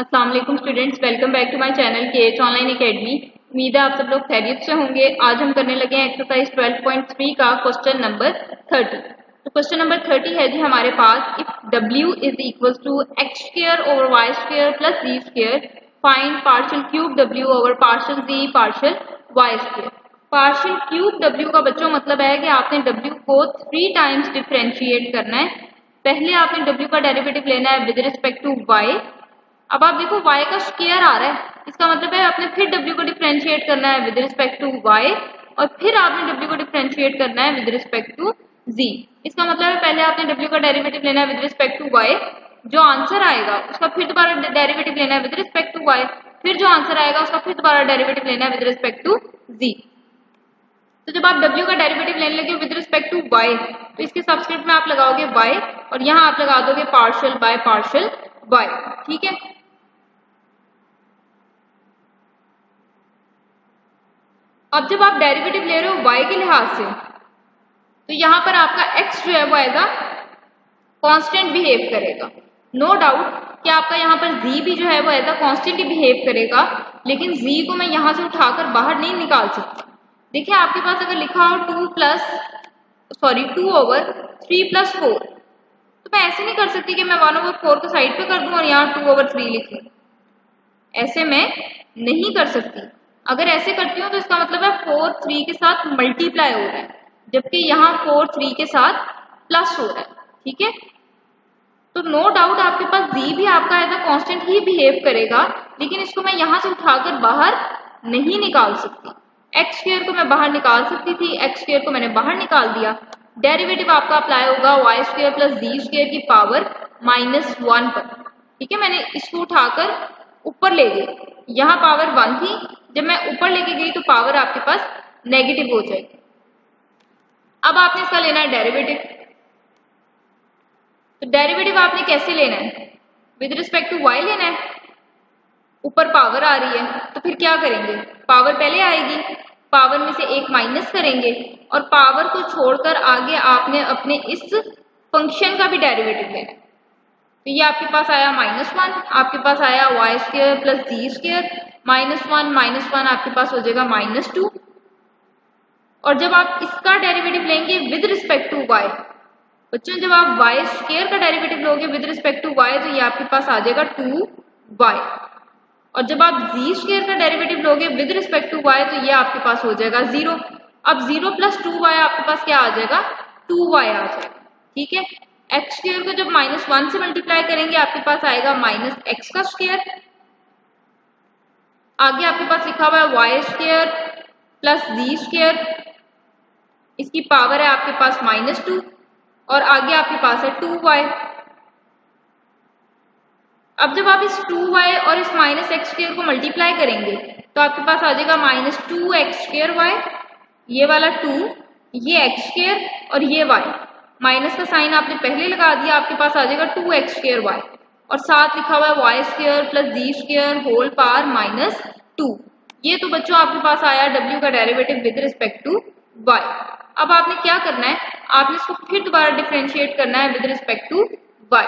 अस्सलाम वालेकुम students, welcome back to my channel KH online academy. उम्मीद है आप सब लोग खैरियत से होंगे। आज हम करने लगे हैं एक्सरसाइज 12.3 का क्वेश्चन नंबर 30। तो क्वेश्चन नंबर 30 है जी हमारे पास, if W is equal to x square over y square plus ji square, find partial cube W over partial g partial y square. Partial cube W का बच्चों मतलब है कि आपने W को 3 टाइम्स डिफ्रेंशिएट करना है। पहले आपने W का डेरिवेटिव लेना है विद रिस्पेक्ट टू y। अब आप देखो y का स्क्वायर आ रहा है, इसका मतलब है आपने फिर w को डिफरेंशिएट करना है विद रिस्पेक्ट टू y और फिर आपने w को डिफरेंशिएट करना है विद रिस्पेक्ट टू z। इसका मतलब है पहले आपने w का डेरिवेटिव लेना है विद रिस्पेक्ट टू y, जो आंसर आएगा उसका फिर दोबारा डेरिवेटिव लेना है विद रिस्पेक्ट टू y, फिर जो आंसर आएगा उसका फिर दोबारा डेरिवेटिव लेना है विद रिस्पेक्ट टू z। तो जब आप w का डेरिवेटिव लेने लगे विद रिस्पेक्ट टू y तो इसके सब्स्क्रिप्ट में आप लगाओगे y और यहाँ आप लगा दोगे पार्शियल बाय पार्शियल y। ठीक है, अब जब आप डेरिवेटिव ले रहे हो y के लिहाज से तो यहाँ पर आपका x जो है वो एज अ कांस्टेंट बिहेव करेगा। नो डाउट कि आपका यहाँ पर z भी जो है वो एज अ कांस्टेंट ही बिहेव करेगा, लेकिन z को मैं यहाँ से उठाकर बाहर नहीं निकाल सकती। देखिए आपके पास अगर लिखा हो 2 ओवर 3 प्लस 4, तो मैं ऐसे नहीं कर सकती कि मैं 1 ओवर 4 को साइड पे कर दूं और यहाँ 2 ओवर 3 लिख लूं। ऐसे मैं नहीं कर सकती। अगर ऐसे करती हूँ तो इसका मतलब है 4 3 के साथ मल्टीप्लाई हो रहा है, जबकि यहाँ 4 3 के साथ प्लस हो रहा है। ठीक है, तो नो डाउट आपके पास z भी आपका एज अ कांस्टेंट ही बिहेव करेगा, लेकिन इसको मैं यहाँ से उठाकर बाहर नहीं निकाल सकती। एक्स स्क्वायर को मैं बाहर निकाल सकती थी, एक्स स्क्वायर को मैंने बाहर निकाल दिया। डेरिवेटिव आपका अप्लाई होगा वाई स्क्वायर प्लस जी स्क्वायर की पावर -1 पर। ठीक है, मैंने इसको उठाकर ऊपर ले गई, यहाँ पावर 1 थी, जब मैं ऊपर लेके गई तो पावर आपके पास नेगेटिव हो जाएगी। अब आपने इसका लेना है डेरिवेटिव। तो डेरिवेटिव आपने कैसे लेना है? विद रिस्पेक्ट टू y लेना है। ऊपर पावर आ रही है तो फिर क्या करेंगे, पावर पहले आएगी, पावर में से एक माइनस करेंगे और पावर को छोड़कर आगे आपने अपने इस फंक्शन का भी डेरिवेटिव लेना है। तो ये आपके पास आया -1, आपके पास आया वाई स्क्वायर प्लस जी स्क्वायर, -1 आपके पास हो जाएगा -2। और जब आप इसका डेरिवेटिव लेंगे विद रिस्पेक्ट टू y, बच्चों जब आप वाई स्क्वायर का डेरिवेटिव लोगे विद रिस्पेक्ट टू y तो ये आपके पास आ जाएगा 2y, और जब आप जी स्क्वायर का डेरिवेटिव लोगे विद रिस्पेक्ट टू y तो ये आपके पास हो जाएगा 0। अब 0 प्लस 2y आपके पास क्या आ जाएगा, 2y आ जाएगा। ठीक है, एक्स स्क्वायर को जब -1 से मल्टीप्लाई करेंगे आपके पास आएगा -x का स्क्वायर। आगे आपके पास लिखा हुआ है वाई स्क्वायर प्लस जी स्क्वायर, इसकी पावर है आपके पास -2 और आगे आपके पास है 2y। अब जब आप इस 2y और इस -x स्क्वायर को मल्टीप्लाई करेंगे तो आपके पास आ जाएगा -2x स्क्वायर y, ये वाला 2, ये x स्क्वायर और ये y, माइनस का साइन आपने पहले लगा दिया, आपके पास आ जाएगा 2x स्क्वायर y और साथ लिखा हुआ है वाई स्क्वायर प्लस जी स्क्वायर होल पावर -2। ये तो बच्चों आपके पास आया w का derivative with respect to y। अब आपने क्या करना है, आपने इसको फिर दोबारा डिफरेंशिएट करना है विद रिस्पेक्ट टू y।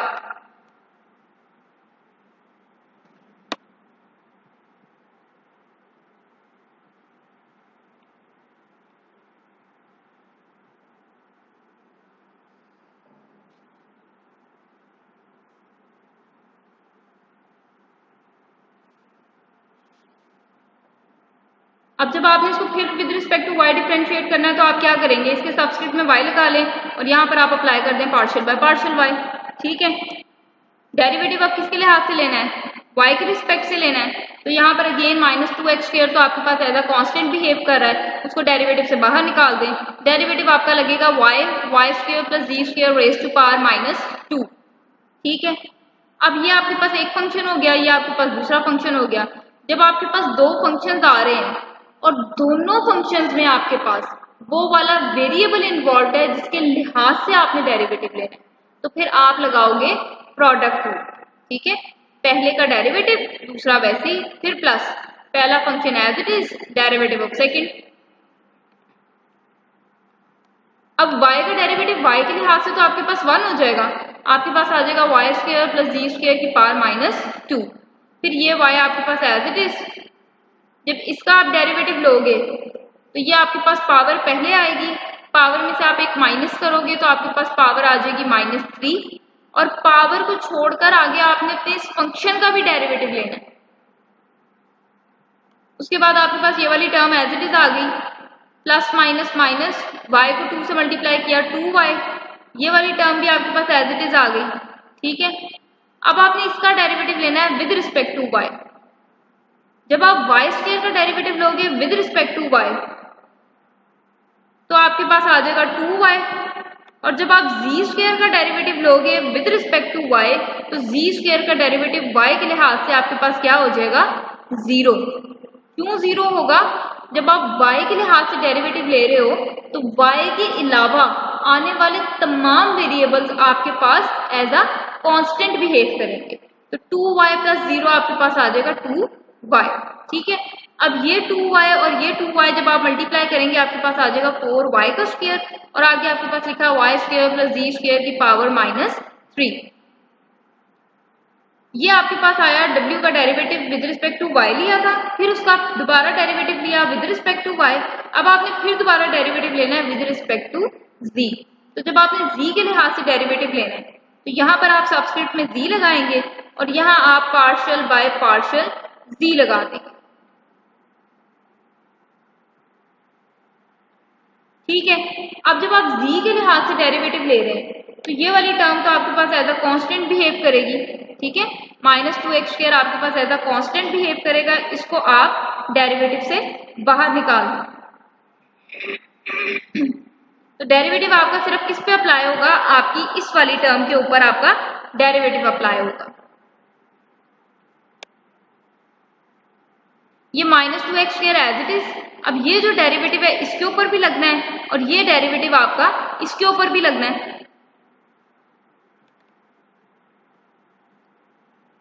अब जब आपने इसको फिर with respect to y differentiate करना है तो आप क्या करेंगे, इसके सब्स्क्रिप्ट में y लगा लें और यहाँ पर आप अप्लाई कर दें पार्शियल बाय पार्शियल y। ठीक है, डेरिवेटिव आप किसके लिहाज से लेना है, y के रिस्पेक्ट से लेना है। तो यहाँ पर अगेन -2x स्क्वायर तो आपके पास एज अ कांस्टेंट बिहेव कर रहा है, उसको डेरिवेटिव से बाहर निकाल दें। डेरिवेटिव आपका लगेगा y square plus ji square raise to power -2। ठीक है, अब ये आपके पास एक फंक्शन हो गया, ये आपके पास दूसरा फंक्शन हो गया। जब आपके पास दो फंक्शंस आ रहे हैं और दोनों फंक्शंस में आपके पास वो वाला वेरिएबल इन्वॉल्व है जिसके लिहाज से आपने डेरिवेटिव लेना है, तो फिर आप लगाओगे प्रोडक्ट रूल। ठीक है, पहले का डेरिवेटिव, दूसरा वैसे ही, फिर प्लस पहला function as it is, derivative of second. अब y का डेरिवेटिव y के लिहाज से तो आपके पास 1 हो जाएगा, आपके पास आ जाएगा वाई स्क्वायर प्लस जी स्क्वायर की पावर -2। फिर ये y आपके पास एज इट इज। जब इसका आप डेरिवेटिव लोगे तो ये आपके पास पावर पहले आएगी, पावर में से आप एक माइनस करोगे तो आपके पास पावर आ जाएगी -3, और पावर को छोड़कर आगे आपने अपने इस फंक्शन का भी डेरिवेटिव लेना है। उसके बाद आपके पास ये वाली टर्म एज इट इज आ गई, प्लस माइनस माइनस, y को 2 से मल्टीप्लाई किया 2y, ये वाली टर्म भी आपके पास एज इट इज आ गई। ठीक है, अब आपने इसका डेरिवेटिव लेना है विद रिस्पेक्ट टू y। जब आप y स्क्वायर का डेरिवेटिव लोगे विद रिस्पेक्ट टू y तो आपके पास आ जाएगा 2y, और जब आप z स्क्वायर का डेरिवेटिव लोगे विद रिस्पेक्ट टू y तो z स्क्वायर का डेरिवेटिव y के लिहाज से आपके पास क्या हो जाएगा 0। क्यों 0 होगा? जब आप y के लिहाज से डेरिवेटिव ले रहे हो तो y के अलावा आने वाले तमाम वेरिएबल्स आपके पास एज अ कांस्टेंट बिहेव करेंगे। तो 2y + 0 आपके पास आ जाएगा 2y। ठीक है, अब ये 2y और ये 2y जब आप मल्टीप्लाई करेंगे आपके पास आ जाएगा 4y का स्क्वायर, और आगे आपके पास लिखा है y स्क्वायर + z स्क्वायर की पावर -3। ये आपके पास आया w का derivative with respect to y लिया था, फिर उसका दोबारा डेरिवेटिव लिया विद रिस्पेक्ट टू y, अब आपने फिर दोबारा डेरिवेटिव लेना है विद रिस्पेक्ट टू z। तो जब आपने z के लिहाज से डेरिवेटिव लेना है तो यहाँ पर आप सबस्क्रिप्ट में z लगाएंगे और यहाँ आप पार्शियल बाय पार्शियल z लगा देंगे। ठीक है, अब जब आप z के लिहाज से डेरिवेटिव ले रहे हैं तो ये वाली टर्म तो आपके पास एज अ कांस्टेंट बिहेव करेगी। ठीक है, -2x² आपके पास एज अ कांस्टेंट बिहेव करेगा, इसको आप डेरिवेटिव से बाहर निकाल दो। तो डेरिवेटिव आपका सिर्फ किस पे अप्लाई होगा? आपकी इस वाली टर्म के ऊपर आपका डेरिवेटिव अप्लाई होगा। ये -2x² एज इट इज, अब ये जो डेरिवेटिव है इसके ऊपर भी लगना है और ये डेरिवेटिव आपका इसके ऊपर भी लगना है।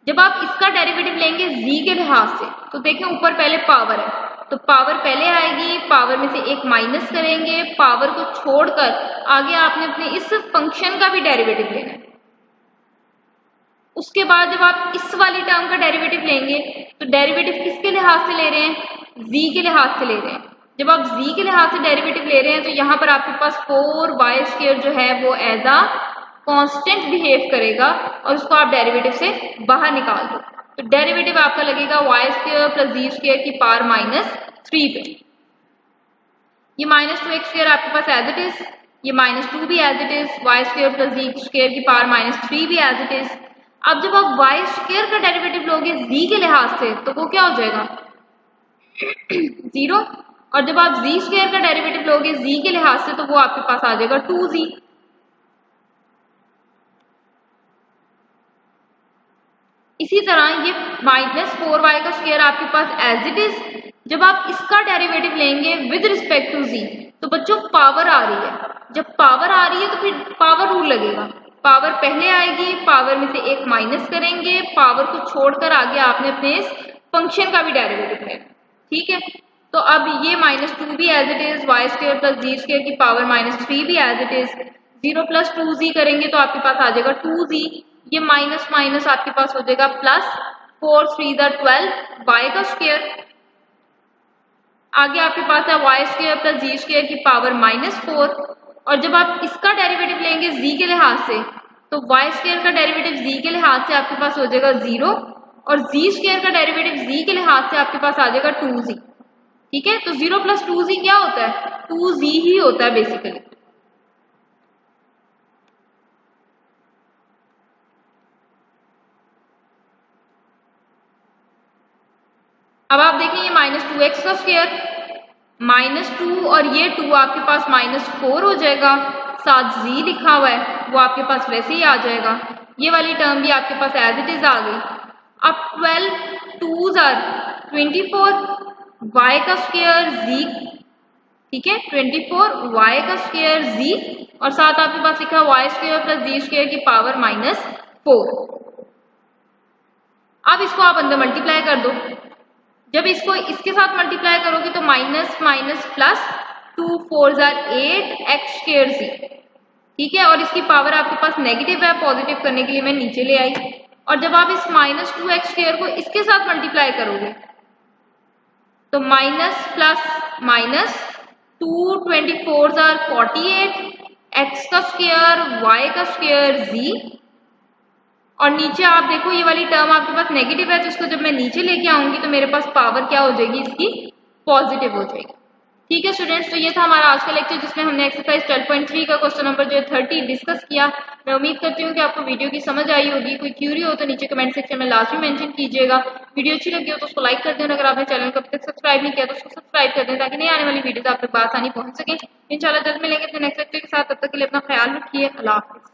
जब आप इसका डेरिवेटिव लेंगे z के लिहाज से तो देखें ऊपर पहले पावर है तो पावर पहले आएगी, पावर में से एक माइनस करेंगे, पावर को छोड़कर आगे आपने अपने इस फंक्शन का भी डेरिवेटिव लेना है। उसके बाद जब आप इस वाली टर्म का डेरिवेटिव लेंगे तो डेरिवेटिव किसके लिहाज से ले रहे हैं? z के लिहाज से ले रहे हैं। जब आप z के लिहाज से डेरिवेटिव ले रहे हैं तो यहाँ पर आपके पास 4y² जो है वो एज अ कांस्टेंट बिहेव करेगा और उसको आप डेरिवेटिव से बाहर निकाल दो। तो डेरिवेटिव आपका लगेगा y² + z² की पावर -3 पे। ये -2x² आपके पास एज इट इज, ये -2 भी as it is, y² + z² की पावर -3 भी एज इट इज। अब जब आप y² का डेरिवेटिव लोगे z के लिहाज से तो वो क्या हो जाएगा 0, और जब आप z² का डेरिवेटिव लोगे z के लिहाज से तो वो आपके पास आ जाएगा 2z। इसी तरह ये -4y का स्क्वायर आपके पास एज इट इज, जब आप इसका डेरिवेटिव लेंगे विद रिस्पेक्ट टू z तो बच्चों पावर आ रही है, जब पावर आ रही है तो फिर पावर रूल लगेगा। पावर पहले आएगी, पावर में से एक माइनस करेंगे, पावर को छोड़कर आगे आपने अपने इस फंक्शन का भी डेरिवेटिव लेना। ठीक है, तो अब ये -2 भी as it is, y² + z² की पावर -3 भी एज इट इज, 0 + 2z करेंगे तो आपके पास आ जाएगा 2z, ये माइनस माइनस आपके पास हो जाएगा +4 3 12 y का स्क्वायर। आगे आपके पास है y² + z² की पावर -4, और जब आप इसका डेरिवेटिव लेंगे z के लिहाज से तो y² का डेरिवेटिव z के लिहाज से आपके पास हो जाएगा 0, और z² का डेरिवेटिव z के लिहाज से आपके पास आ जाएगा 2z। ठीक है, तो 0 + 2z क्या होता है? 2z ही होता है बेसिकली। अब आप देखें ये -2x का स्क्वायर, -2 और ये 2 आपके पास -4 हो जाएगा, साथ z लिखा हुआ है वो आपके पास वैसे ही आ जाएगा। ये वाली टर्म भी आपके पास एज इट इज आ गई। अब 12 2s are 24, y का स्क्वायर z, ठीक है 24 y का स्क्वायर z, और साथ आपके पास लिखा y² + z² की पावर -4। अब इसको आप अंदर मल्टीप्लाई कर दो। जब इसको इसके साथ मल्टीप्लाई करोगे तो minus minus plus 2 4s are 8x²z, ठीक है, और इसकी पावर आपके पास नेगेटिव है, पॉजिटिव करने के लिए मैं नीचे ले आई। और जब आप इस माइनस 2x² को इसके साथ मल्टीप्लाई करोगे तो minus plus minus 2 24 are 48, x का स्क्वायर y का स्क्वायर z, और नीचे आप देखो ये वाली टर्म आपके पास नेगेटिव है तो इसको जब मैं नीचे लेके आऊंगी तो मेरे पास पावर क्या हो जाएगी, इसकी पॉजिटिव हो जाएगी। ठीक है स्टूडेंट्स, तो ये था हमारा आज का लेक्चर जिसमें हमने एक्सरसाइज 12.3 का क्वेश्चन नंबर जो है 30 डिस्कस किया। मैं उम्मीद करती हूँ कि आपको वीडियो की समझ आई होगी। कोई क्यूरी हो तो नीचे कमेंट सेक्शन में लास्ट में मेंशन कीजिएगा। वीडियो अच्छी लगी हो तो उसको लाइक कर दें, अगर आपने चैनल को अभी तक सब्सक्राइब नहीं किया तो उसको सब्सक्राइब कर दें ताकि नई आने वाली वीडियोस आप तक आसानी पहुंच सके। इंशाल्लाह जल्द मिलेंगे अपने नेक्स्ट लेक्चर के साथ, तब तक के लिए अपना ख्याल रखिए। अल्लाह हाफिज़।